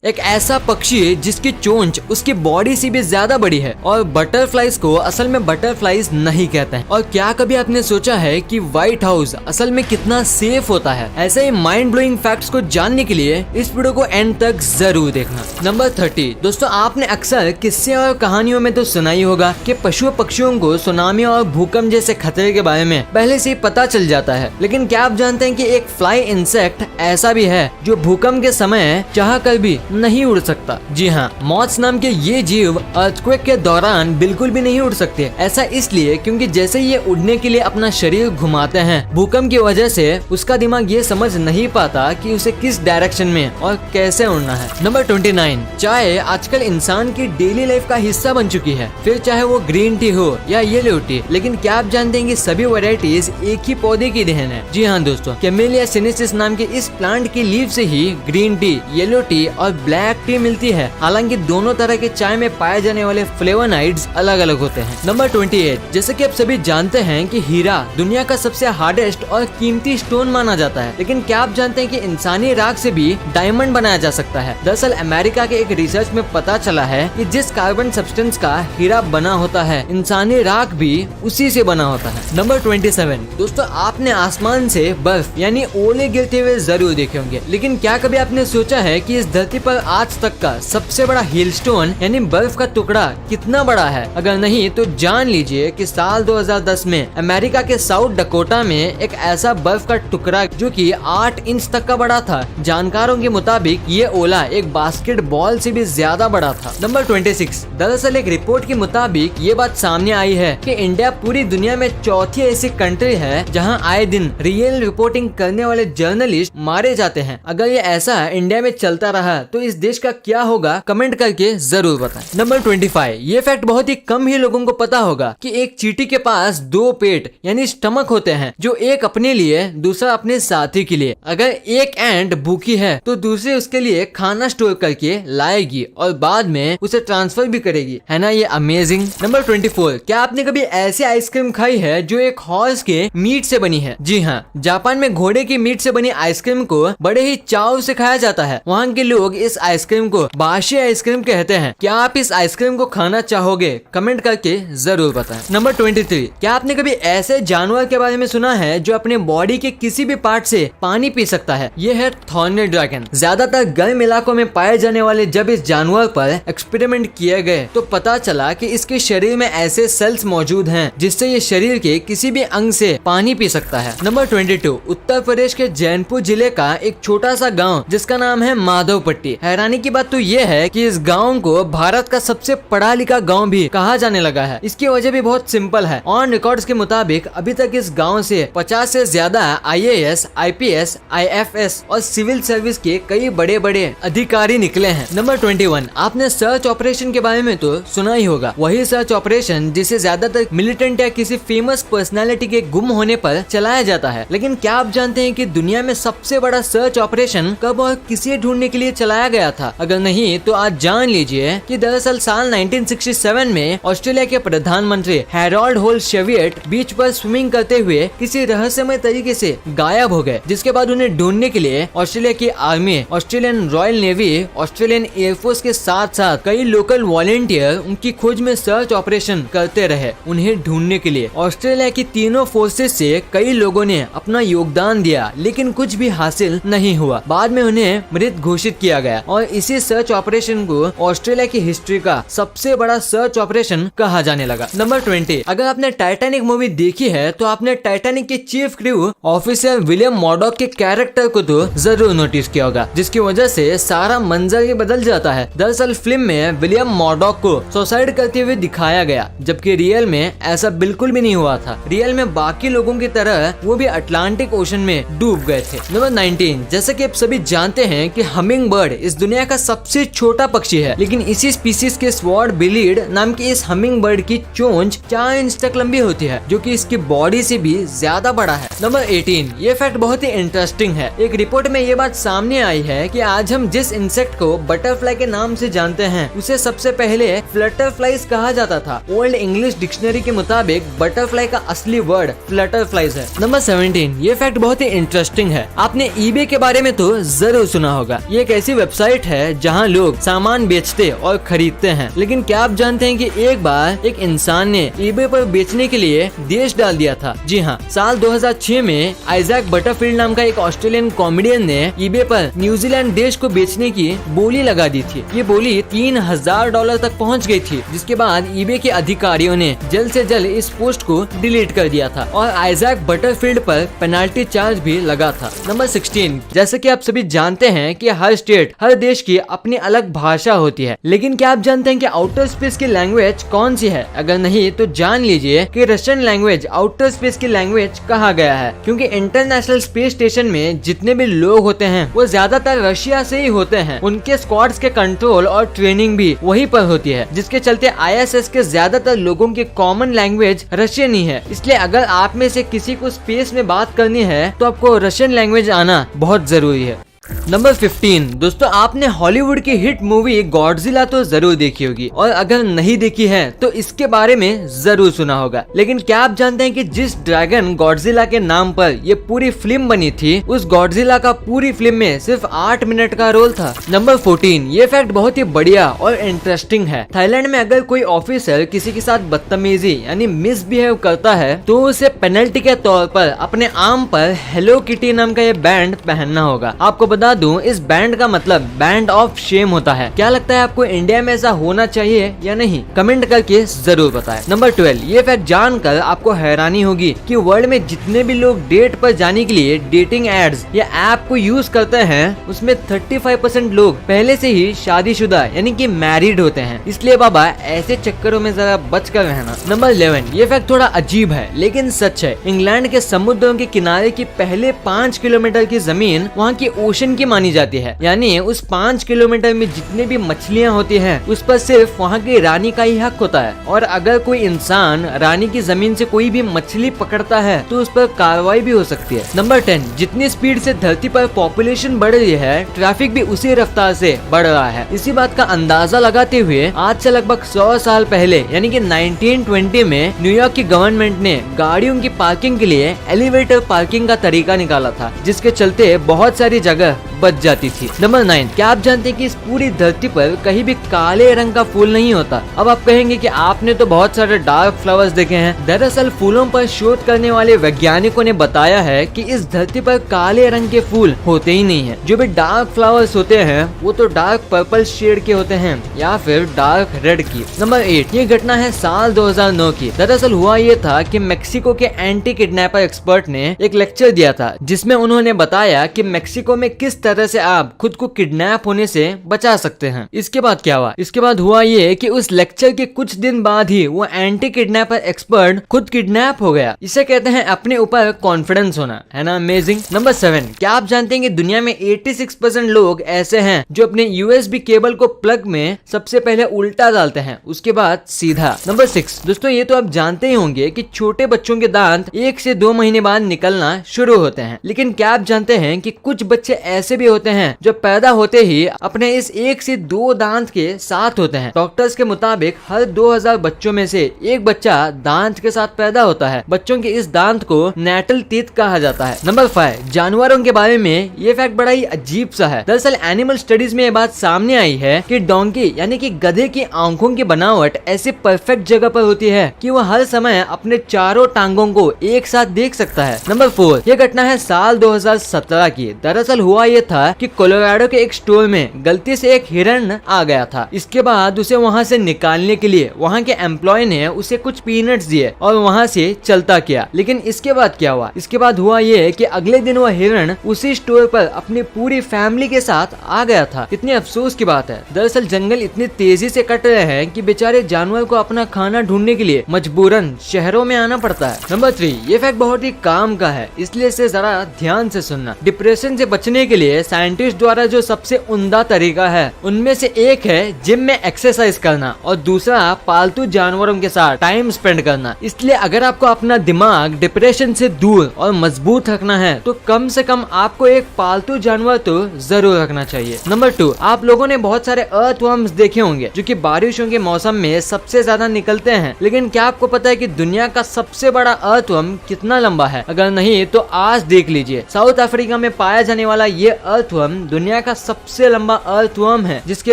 एक ऐसा पक्षी है जिसकी चोंच उसकी बॉडी से भी ज्यादा बड़ी है और बटरफ्लाइज को असल में बटरफ्लाइज नहीं कहते हैं। और क्या कभी आपने सोचा है कि व्हाइट हाउस असल में कितना सेफ होता है? ऐसे ही माइंड ब्लोइंग फैक्ट्स को जानने के लिए इस वीडियो को एंड तक जरूर देखना। नंबर 30 दोस्तों, आपने अक्सर किस्से और कहानियों में तो सुना ही होगा कि पशु पक्षियों को सुनामी और भूकंप जैसे खतरे के बारे में पहले से ही पता चल जाता है। लेकिन क्या आप जानते हैं कि एक फ्लाई इंसेक्ट ऐसा भी है जो भूकंप के समय चाह कर भी नहीं उड़ सकता? जी हाँ, मॉथ्स नाम के ये जीव अर्थक्वेक के दौरान बिल्कुल भी नहीं उड़ सकते। ऐसा इसलिए क्योंकि जैसे ये उड़ने के लिए अपना शरीर घुमाते हैं, भूकंप की वजह से उसका दिमाग ये समझ नहीं पाता कि उसे किस डायरेक्शन में और कैसे उड़ना है। नंबर 29, चाय आजकल इंसान की डेली लाइफ का हिस्सा बन चुकी है, फिर चाहे वो ग्रीन टी हो या येलो टी। लेकिन क्या आप जानते हैं कि सभी वैरायटीज एक ही पौधे की देन है? जी हाँ दोस्तों, कैमेलिया सिनेंसिस नाम के इस प्लांट की लीव से ही ग्रीन टी, येलो टी और ब्लैक टी मिलती है। हालांकि दोनों तरह के चाय में पाए जाने वाले फ्लेवोनाइड्स अलग अलग होते हैं। नंबर 28, जैसे कि आप सभी जानते हैं कि हीरा दुनिया का सबसे हार्डेस्ट और कीमती स्टोन माना जाता है। लेकिन क्या आप जानते हैं कि इंसानी राख से भी डायमंड बनाया जा सकता है? दरअसल अमेरिका के एक रिसर्च में पता चला है कि जिस कार्बन सब्सटेंस का हीरा बना होता है, इंसानी राख भी उसी से बना होता है। नंबर 27 दोस्तों, आपने आसमान से बर्फ यानी ओले गिरते हुए जरूर देखे होंगे। लेकिन क्या कभी आपने सोचा है कि इस धरती पर आज तक का सबसे बड़ा हिल स्टोन यानी बर्फ का टुकड़ा कितना बड़ा है? अगर नहीं तो जान लीजिए कि साल 2010 में अमेरिका के साउथ डकोटा में एक ऐसा बर्फ का टुकड़ा जो कि 8 इंच तक का बड़ा था। जानकारों के मुताबिक ये ओला एक बास्केटबॉल से भी ज्यादा बड़ा था। नंबर 26, दरअसल एक रिपोर्ट के मुताबिक ये बात सामने आई है कि इंडिया पूरी दुनिया में चौथी ऐसी कंट्री है जहां आए दिन रियल रिपोर्टिंग करने वाले जर्नलिस्ट मारे जाते हैं। अगर ये ऐसा इंडिया में चलता रहा तो इस देश का क्या होगा? कमेंट करके जरूर बताएं। नंबर 25, ये फैक्ट बहुत ही कम ही लोगों को पता होगा कि एक चींटी के पास 2 पेट यानी स्टमक होते हैं, जो एक अपने लिए दूसरा अपने साथी के लिए। अगर एक एंट भूखी है तो दूसरे उसके लिए खाना स्टोर करके लाएगी और बाद में उसे ट्रांसफर भी करेगी। है ना ये अमेजिंग? नंबर 24, क्या आपने कभी ऐसी आइसक्रीम खाई है जो एक हॉर्स के मीट से बनी है? जी हाँ, जापान में घोड़े की मीट से बनी आइसक्रीम को बड़े ही चाव से खाया जाता है। वहाँ के लोग इस आइसक्रीम को बाशी आइसक्रीम कहते हैं। क्या आप इस आइसक्रीम को खाना चाहोगे? कमेंट करके जरूर बताएं। नंबर 23, क्या आपने कभी ऐसे जानवर के बारे में सुना है जो अपने बॉडी के किसी भी पार्ट से पानी पी सकता है? ये है थॉर्नेट ड्रैगन। ज्यादातर गर्म इलाकों में पाए जाने वाले जब इस जानवर पर एक्सपेरिमेंट किए गए तो पता चला कि इसके शरीर में ऐसे सेल्स मौजूद हैं जिससे ये शरीर के किसी भी अंग से पानी पी सकता है। नंबर 22, उत्तर प्रदेश के जैनपुर जिले का एक छोटा सा गाँव जिसका नाम है माधवपट्टी। हैरानी की बात तो ये है कि इस गांव को भारत का सबसे पढ़ा लिखा गांव भी कहा जाने लगा है। इसकी वजह भी बहुत सिंपल है। ऑन रिकॉर्ड्स के मुताबिक अभी तक इस गांव से 50 से ज्यादा IAS, IPS, IFS और सिविल सर्विस के कई बड़े बड़े अधिकारी निकले हैं। नंबर 21, आपने सर्च ऑपरेशन के बारे में तो सुना ही होगा। वही सर्च ऑपरेशन जिसे ज्यादातर मिलिटेंट या किसी फेमस पर्सनैलिटी के गुम होने पर चलाया जाता है। लेकिन क्या आप जानते हैं कि दुनिया में सबसे बड़ा सर्च ऑपरेशन कब और किसे ढूंढने के लिए चलाया गया था? अगर नहीं तो आज जान लीजिए कि दरअसल साल 1967 में ऑस्ट्रेलिया के प्रधानमंत्री हैरोल्ड होल शेवियट बीच पर स्विमिंग करते हुए किसी रहस्यमय तरीके से गायब हो गए, जिसके बाद उन्हें ढूंढने के लिए ऑस्ट्रेलिया की army, Australian royal navy, Australian air force के साथ साथ कई लोकल वॉलेंटियर उनकी खोज में सर्च ऑपरेशन करते रहे। उन्हें ढूंढने के लिए ऑस्ट्रेलिया की तीनों फोर्सेस से कई लोगों ने अपना योगदान दिया, लेकिन कुछ भी हासिल नहीं हुआ। बाद में उन्हें मृत घोषित किया गया और इसी सर्च ऑपरेशन को ऑस्ट्रेलिया की हिस्ट्री का सबसे बड़ा सर्च ऑपरेशन कहा जाने लगा। नंबर 20, अगर आपने टाइटैनिक मूवी देखी है तो आपने टाइटैनिक के चीफ क्रू ऑफिसर विलियम मॉडॉक के कैरेक्टर को तो जरूर नोटिस किया होगा, जिसकी वजह से सारा मंजर ही बदल जाता है। दरअसल फिल्म में विलियम मॉडॉक को सुसाइड करते हुए दिखाया गया, जबकि रियल में ऐसा बिल्कुल भी नहीं हुआ था। रियल में बाकी लोगों की तरह वो भी अटलांटिक ओशन में डूब गए थे। नंबर 19, जैसे कि आप सभी जानते हैं कि हमिंग बर्ड इस दुनिया का सबसे छोटा पक्षी है, लेकिन इसी स्पीसीज के स्वॉर्ड बिलीड नाम की इस हमिंग बर्ड की चोंच 4 इंच तक लंबी होती है, जो कि इसकी बॉडी से भी ज्यादा बड़ा है। नंबर 18, ये फैक्ट बहुत ही इंटरेस्टिंग है। एक रिपोर्ट में ये बात सामने आई है कि आज हम जिस इंसेक्ट को बटरफ्लाई के नाम से जानते हैं उसे सबसे पहले फ्लटरफ्लाइज कहा जाता था। ओल्ड इंग्लिश डिक्शनरी के मुताबिक बटरफ्लाई का असली वर्ड फ्लटरफ्लाइज है। नंबर 17, ये फैक्ट बहुत ही इंटरेस्टिंग है। आपने eBay के बारे में तो जरूर सुना होगा। ये एक ऐसी वेबसाइट है जहां लोग सामान बेचते और खरीदते हैं। लेकिन क्या आप जानते हैं कि एक बार एक इंसान ने ईबे पर बेचने के लिए देश डाल दिया था। जी हाँ, साल 2006 में आइजैक बटरफील्ड नाम का एक ऑस्ट्रेलियन कॉमेडियन ने ईबे पर न्यूजीलैंड देश को बेचने की बोली लगा दी थी। ये बोली $3000 तक पहुंच गई थी, जिसके बाद ईबे के अधिकारियों ने जल्द से जल्द इस पोस्ट को डिलीट कर दिया था और आइजैक बटरफील्ड पर पेनाल्टी चार्ज भी लगा था। नंबर 16, जैसे कि आप सभी जानते हैं कि हर स्टेट, हर देश की अपनी अलग भाषा होती है। लेकिन क्या आप जानते हैं कि आउटर स्पेस की लैंग्वेज कौन सी है? अगर नहीं तो जान लीजिए कि रशियन लैंग्वेज आउटर स्पेस की लैंग्वेज कहा गया है, क्योंकि इंटरनेशनल स्पेस स्टेशन में जितने भी लोग होते हैं वो ज्यादातर रशिया से ही होते हैं। उनके स्क्वाड्स के कंट्रोल और ट्रेनिंग भी वहीं पर होती है, जिसके चलते ISS के ज्यादातर लोगों की कॉमन लैंग्वेज रशियन ही है। इसलिए अगर आप में से किसी को स्पेस में बात करनी है तो आपको रशियन लैंग्वेज आना बहुत जरूरी है। नंबर 15, दोस्तों आपने हॉलीवुड की हिट मूवी गॉडजिला तो जरूर देखी होगी, और अगर नहीं देखी है तो इसके बारे में जरूर सुना होगा। लेकिन क्या आप जानते हैं कि जिस ड्रैगन गॉडजिला के नाम पर ये पूरी फिल्म बनी थी, उस गॉडजिला का पूरी फिल्म में सिर्फ 8 मिनट का रोल था। नंबर 14, ये फैक्ट बहुत ही बढ़िया और इंटरेस्टिंग है। थाईलैंड में अगर कोई ऑफिसर किसी के साथ बदतमीजी यानी मिसबिहेव करता है तो उसे पेनल्टी के तौर पर अपने आर्म पर हेलो किटी नाम का ये बैंड पहनना होगा। आपको बता दूं, इस बैंड का मतलब बैंड ऑफ शेम होता है। क्या लगता है आपको इंडिया में ऐसा होना चाहिए या नहीं? कमेंट करके जरूर बताएं। नंबर 12, ये फैक्ट जानकर आपको हैरानी होगी कि वर्ल्ड में जितने भी लोग डेट पर जाने के लिए डेटिंग एड्स या ऐप को यूज करते हैं, उसमें 35% लोग पहले से ही शादीशुदा यानी कि मैरिड होते हैं। इसलिए बाबा ऐसे चक्करों में जरा बच कर रहना। नंबर 11, ये फैक्ट थोड़ा अजीब है लेकिन सच है। इंग्लैंड के समुद्रों के किनारे की पहले 5 किलोमीटर की जमीन वहाँ की ओशन की मानी जाती है, यानी उस 5 किलोमीटर में जितने भी मछलियाँ होती हैं उस पर सिर्फ वहाँ की रानी का ही हक होता है। और अगर कोई इंसान रानी की जमीन से कोई भी मछली पकड़ता है तो उस पर कार्रवाई भी हो सकती है। नंबर 10, जितनी स्पीड से धरती पर पॉपुलेशन बढ़ रही है, ट्रैफिक भी उसी रफ्तार से बढ़ रहा है। इसी बात का अंदाजा लगाते हुए आज से लगभग 100 साल पहले यानी कि 1920 में न्यूयॉर्क की गवर्नमेंट ने गाड़ियों की पार्किंग के लिए एलिवेटर पार्किंग का तरीका निकाला था, जिसके चलते बहुत सारी जगह बच जाती थी। नंबर 9, क्या आप जानते हैं कि इस पूरी धरती पर कहीं भी काले रंग का फूल नहीं होता? अब आप कहेंगे कि आपने तो बहुत सारे डार्क फ्लावर्स देखे हैं। दरअसल फूलों पर शोध करने वाले वैज्ञानिकों ने बताया है कि इस धरती पर काले रंग के फूल होते ही नहीं है। जो भी डार्क फ्लावर्स होते हैं वो तो डार्क पर्पल शेड के होते हैं या फिर डार्क रेड की। नंबर 8, ये घटना है साल 2009 की। दरअसल हुआ ये था कि मेक्सिको के एंटी किडनैपर एक्सपर्ट ने एक लेक्चर दिया था, जिसमें उन्होंने बताया कि मेक्सिको में किस तरह से आप खुद को किडनैप होने से बचा सकते हैं। इसके बाद क्या हुआ? इसके बाद हुआ ये कि उस लेक्चर के कुछ दिन बाद ही वो एंटी किडनैपर एक्सपर्ट खुद किडनैप हो गया। इसे कहते हैं अपने ऊपर कॉन्फिडेंस होना, है ना अमेजिंग। नंबर 7, क्या आप जानते हैं कि दुनिया में 86% लोग ऐसे हैं जो अपने USB केबल को प्लग में सबसे पहले उल्टा डालते हैं, उसके बाद सीधा। नंबर 6, दोस्तों ये तो आप जानते ही होंगे कि छोटे बच्चों के दांत 1 से 2 महीने बाद निकलना शुरू होते हैं। लेकिन क्या आप जानते हैं कि कुछ बच्चे ऐसे भी होते हैं जो पैदा होते ही अपने इस 1 से 2 दांत के साथ होते हैं। डॉक्टर्स के मुताबिक हर 2000 बच्चों में से एक बच्चा दांत के साथ पैदा होता है। बच्चों के इस दांत को नेटल टीथ कहा जाता है। नंबर 5, जानवरों के बारे में ये फैक्ट बड़ा ही अजीब सा है। दरअसल एनिमल स्टडीज में ये बात सामने आई है कि डोंकी यानी कि गधे की आंखों की बनावट ऐसे परफेक्ट जगह पर होती है कि वह हर समय अपने चारों टांगों को एक साथ देख सकता है। नंबर 4, ये घटना है साल 2017 की। दरअसल हुआ ये था कि कोलोराडो के एक स्टोर में गलती से एक हिरन आ गया था। इसके बाद उसे वहाँ से निकालने के लिए वहाँ के एम्प्लॉय ने उसे कुछ पीनट्स दिए और वहाँ से चलता किया। लेकिन इसके बाद क्या हुआ? इसके बाद हुआ ये कि अगले दिन वह हिरन उसी स्टोर पर अपनी पूरी फैमिली के साथ आ गया था। कितनी अफसोस की बात है। दरअसल जंगल इतनी तेजी से कट रहे हैं कि बेचारे जानवर को अपना खाना ढूंढने के लिए मजबूरन शहरों में आना पड़ता है। नंबर 3, ये फैक्ट बहुत ही काम का है, इसलिए इसे जरा ध्यान से सुनना। डिप्रेशन से बचने के लिए साइंटिस्ट द्वारा जो सबसे उम्दा तरीका है उनमें से एक है जिम में एक्सरसाइज करना और दूसरा पालतू जानवरों के साथ टाइम स्पेंड करना। इसलिए अगर आपको अपना दिमाग डिप्रेशन से दूर और मजबूत रखना है तो कम से कम आपको एक पालतू जानवर तो जरूर रखना चाहिए। नंबर 2, आप लोगों ने बहुत सारे अर्थवर्म्स देखे होंगे जो कि बारिशों के मौसम में सबसे ज्यादा निकलते हैं। लेकिन क्या आपको पता है कि दुनिया का सबसे बड़ा अर्थवर्म कितना लंबा है? अगर नहीं तो आज देख लीजिए। साउथ अफ्रीका में पाया जाने वाला ये अर्थवर्म दुनिया का सबसे लंबा अर्थवर्म है, जिसकी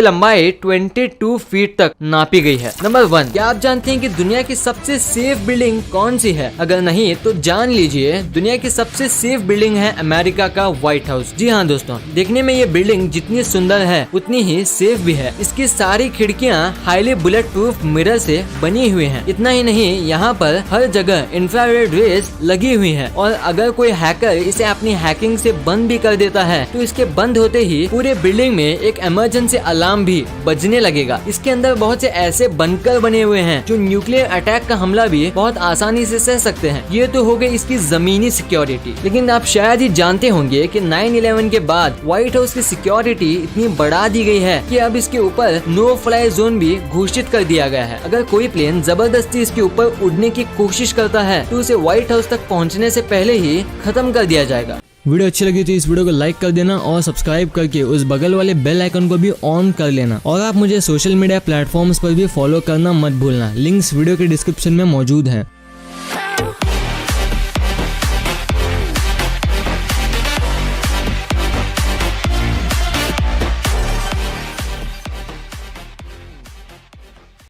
लंबाई 22 फीट तक नापी गई है। नंबर 1, क्या आप जानते हैं कि दुनिया की सबसे सेफ बिल्डिंग कौन सी है? अगर नहीं तो जान लीजिए, दुनिया की सबसे सेफ बिल्डिंग है अमेरिका का व्हाइट हाउस। जी हाँ दोस्तों, देखने में ये बिल्डिंग जितनी सुंदर है उतनी ही सेफ भी है। इसकी सारी खिड़कियाँ हाईली बुलेट प्रूफ मिरर से बनी हुई हैं। इतना ही नहीं, यहाँ पर हर जगह इंफ्रारेड रेस लगी हुई है, और अगर कोई हैकर इसे अपनी हैकिंग से बंद भी कर देता है तो इसके बंद होते ही पूरे बिल्डिंग में एक इमरजेंसी अलार्म भी बजने लगेगा। इसके अंदर बहुत से ऐसे बंकर बने हुए हैं जो न्यूक्लियर अटैक का हमला भी बहुत आसानी से सह सकते हैं। ये तो हो गई इसकी जमीनी सिक्योरिटी, लेकिन आप शायद ही जानते होंगे कि 9/11 के बाद व्हाइट हाउस की सिक्योरिटी इतनी बढ़ा दी गई है कि अब इसके ऊपर नो फ्लाई जोन भी घोषित कर दिया गया है। अगर कोई प्लेन जबरदस्ती इसके ऊपर उड़ने की कोशिश करता है तो उसे व्हाइट हाउस तक पहुंचने से पहले ही खत्म कर दिया जाएगा। वीडियो अच्छी लगी तो इस वीडियो को लाइक कर देना और सब्सक्राइब करके उस बगल वाले बेल आइकन को भी ऑन कर लेना। और आप मुझे सोशल मीडिया प्लेटफॉर्म्स पर भी फॉलो करना मत भूलना। लिंक्स वीडियो के डिस्क्रिप्शन में मौजूद हैं।